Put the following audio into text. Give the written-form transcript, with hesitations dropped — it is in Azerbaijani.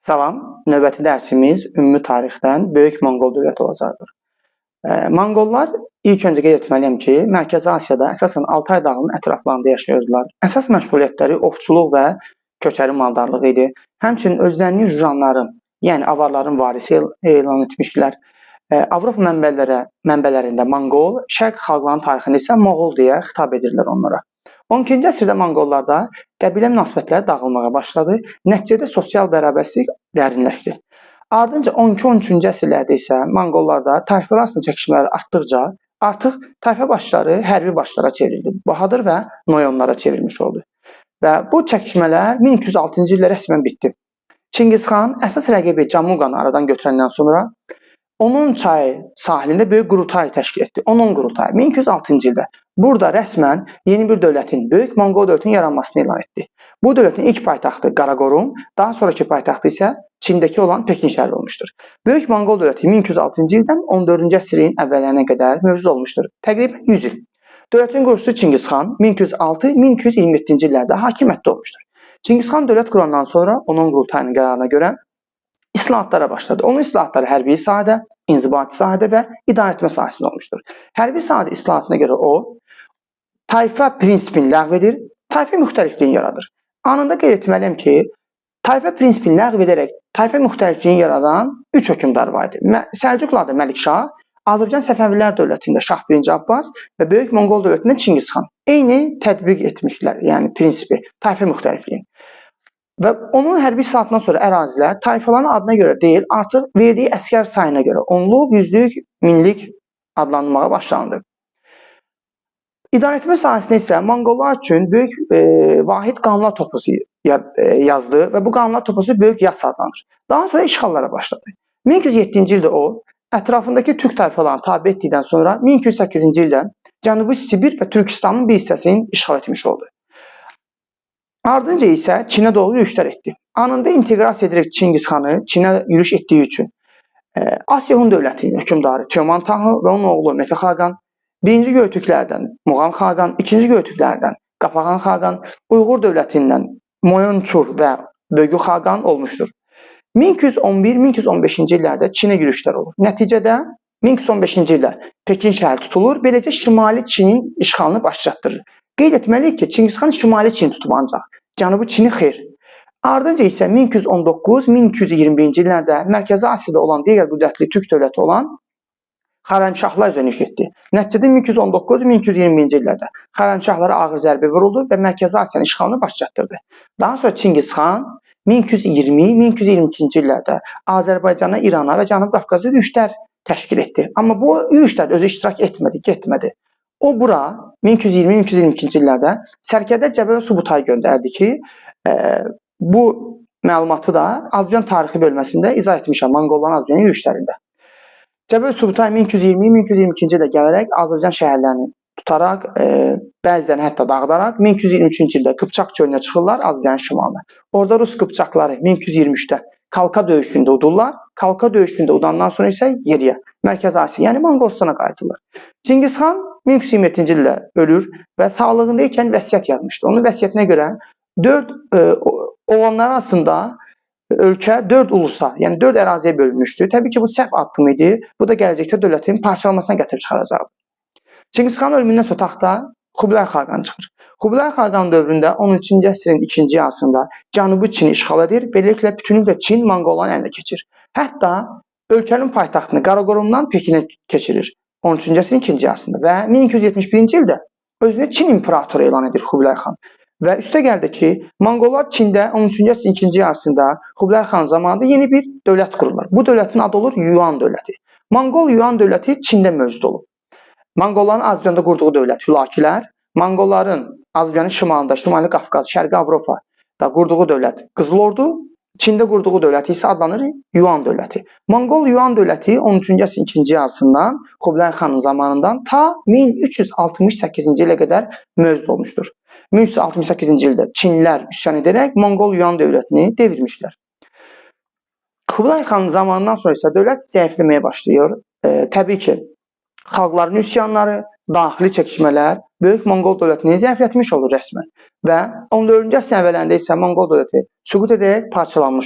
Salam, növbəti dərsimiz ümumi tarixdən Böyük Monqol dövləti olacaqdır. Monqollar ilk öncə qeyd etməliyəm ki, Mərkəzi Asiyada əsasən Altay dağının ətraflarında yaşayırdılar. Əsas məşğuliyyətləri ovçuluq və köçəri maldarlığı idi. Həmçinin özlərini jujanların, yəni avarların varisi elan etmişdilər. Avropa mənbələrində Monqol, Şərq xalqlarının tarixində isə Moğol deyə xitab edirlər onlara. 12-ci əsrdə Monqollarda qəbilə münasibətləri dağılmağa başladı, nəticədə sosial bərabərsizlik dərinləşdi. Ardınca 12-13-cü əsrlərdə isə Monqollarda tayfalar arasında çəkişmələr artdıqca artıq tayfa başları hərbi başlara çevrildi, Bahadır və Noyonlara çevrilmiş oldu. Və bu çəkişmələr 1206-cı ildə rəsmən bitdi. Çingiz xan əsas rəqibi Camuqanı aradan götürəndən sonra onun çayı sahilində böyük qurultay təşkil etdi. Onun qurultayı 1206-cı ildə. Burada rəsmən yeni bir dövlətin, Böyük Monqol dövlətinin yaranmasını elan etdi. Bu dövlətin ilk paytaxtı Qaraqorum, daha sonraki paytaxtı isə Çindəki olan Pekin şəhəri olmuşdur. Böyük Monqol dövləti 1206-cı ildən 14-cü əsrin əvvəllərinə qədər mövcud olmuşdur. Təqribən 100 il. Dövlətin qurucusu Çingiz xan 1206-1227-ci illərdə hakimiyyətdə olmuşdur. Çingiz xan dövlət qurandan sonra onun qurultayının qərarına görə islahatlara başladı. Onun islahatları hərbi sahədə, inzibati sahədə və idarəetmə sahəsində olmuşdur. Hərbi sahədə islahatına görə o, tayfa prinsipini ləğv edir, tayfa müxtəlifliyini yaradır. Anında qeyd etməliyəm ki, tayfa prinsipini ləğv edərək tayfa müxtəlifliyini yaradan 3 hökmdar var idi. Səlcuqlarda Məlikşah, Azərbaycan Səfəvilər dövlətində Şah 1. Abbas və Böyük Monqol dövlətində Çingiz xan eyni tətbiq etmişlər, yəni prinsipi, tayfa müxtəlifliyini. Və onun hərbi islahatından sonra ərazilər tayfaların adına görə deyil, artıq verdiyi əsgər sayına görə onluq, yüzlük, minlik adlandırmağa başlandı. İdarəetmə sahəsində isə Monqollar üçün böyük vahid qanunlar topusu yazdı və bu qanunlar topusu böyük yas adlanır. Daha sonra işğallara başladı. 1207-ci ildə o, ətrafındakı türk tayfalarını tabe etdikdən sonra 1208-ci ildə Cənubi Sibir və Türkistanın bir hissəsini işğal etmiş oldu. Ardınca isə Çinə doğru yürüşlər etdi. Anında inteqrasiya edərək Çingiz xanı Çinə yürüş etdiyi üçün Asiya Hun dövlətinin hökmdarı Teoman Tanhu və onun oğlu Mete Xaqan, birinci Göytüklərdən Muğan Xaqan, ikinci Göytüklərdən Qapağan Xaqan, Uyğur dövlətindən Moyonçur və Bögü Xaqan olmuşdur. 1211-1215-ci illərdə Çinə yürüşlər olur. Nəticədə 1215-ci ildə Pekin şəhəri tutulur, beləcə Şimali Çinin işğalını başlatdırır. Qeyd etməliyik ki, Çingiz xan Şimali Çin tutub ancaq, Cənubi Çini xeyr. Ardınca isə 1219-1221-ci illərdə Mərkəzi Asiyada olan digər qüdrətli türk dövləti olan Xərəmşahlar üzrə yürüş etdi. Nəticədə 1219-1221-ci illərdə Xərəmşahlara ağır zərbə vuruldu və Mərkəzi Asiyanın işğalını başlatdırdı. Daha sonra Çingiz xan 1220-1222-ci illərdə Azərbaycana, İrana və Cənubi Qafqaza yürüşlər təşkil etdi. Amma bu yürüşlər özü iştirak etmədi, getmədi. O bura 1220-1222-ci illərdə sərkərdə Cəbəl Subutay göndərdi ki, bu məlumatı da Azərbaycan tarixi bölməsində izah etmişəm Monqolların Azərbaycan yürüşlərində. Cəbəl Subutay 1220-1222-ci ildə gələrək Azərbaycan şəhərlərini tutaraq, bəzilərini hətta dağıdaraq 1223-cü ildə Qıpçaq çölünə çıxırlar Azərbaycanın şimalına. Orada Rus Qıpçaqları 1223-də Kalka döyüşündə udurlar. Kalka döyüşündə udandan sonra isə yeriyə, Mərkəzi Asiya, yəni Monqolistana qayıtırlar. Çingiz xan 1227-ci ildə ölür və sağlığında ikən vəsiyyət yazmışdı. Onun vəsiyyətinə görə oğlanlar arasında ölkə 4 ulusa, yəni 4 əraziyə bölünmüşdü. Təbii ki, bu səhv addım idi. Bu da gələcəkdə dövlətin parçalanmasına gətirib çıxaracaqdı. Çingiz xan ölümündən sonra taxta Kublay Xaqan çıxır. Kublay Xaqan dövründə 13-cü əsrin 2-ci yarısında Cənubi Çini işğal edir. Beləliklə bütünlüklə Çin Monqolların əlinə keçir. Hətta ölkənin paytaxtını Qaraqorumdan Pekinə keçirir 13-cü əsrin 2-ci yarısında və 1271-ci ildə özünü Çin imperatoru elan edir Kublay xan. Və üstə gəldi ki, Monqollar Çində 13-cü əsrin 2-ci yarısında Kublay xan zamanında yeni bir dövlət qururlar. Bu dövlətin adı olur Yuan dövləti. Monqol-Yuan dövləti Çində mövcud olub. Monqolların Azərbaycanda qurduğu dövlət Hülakilər, Monqolların Azərbaycanın şimalında, Şimali Qafqaz, Şərqi Avropada qurduğu dövlət Qızıl Ordu, Çində qurduğu dövləti isə adlanır Yuan dövləti. Monqol-Yuan dövləti 13-cü əsrin 2-ci yarısından Kublay xanın zamanından ta 1368-ci ilə qədər mövcud olmuşdur. 1368-ci ildə Çinlilər üsyan edərək Monqol-Yuan dövlətini devirmişlər. Kublay xanın zamanından sonra isə dövlət zəifləməyə başlayır. Təbii ki, xalqların üsyanları, daxili çəkişmələr Böyük Monqol dövlətini zəiflətmiş olur rəsmən və 14-cü əsrin əvvəllərində isə Monqol dövləti süqut edərək parçalanmış olur.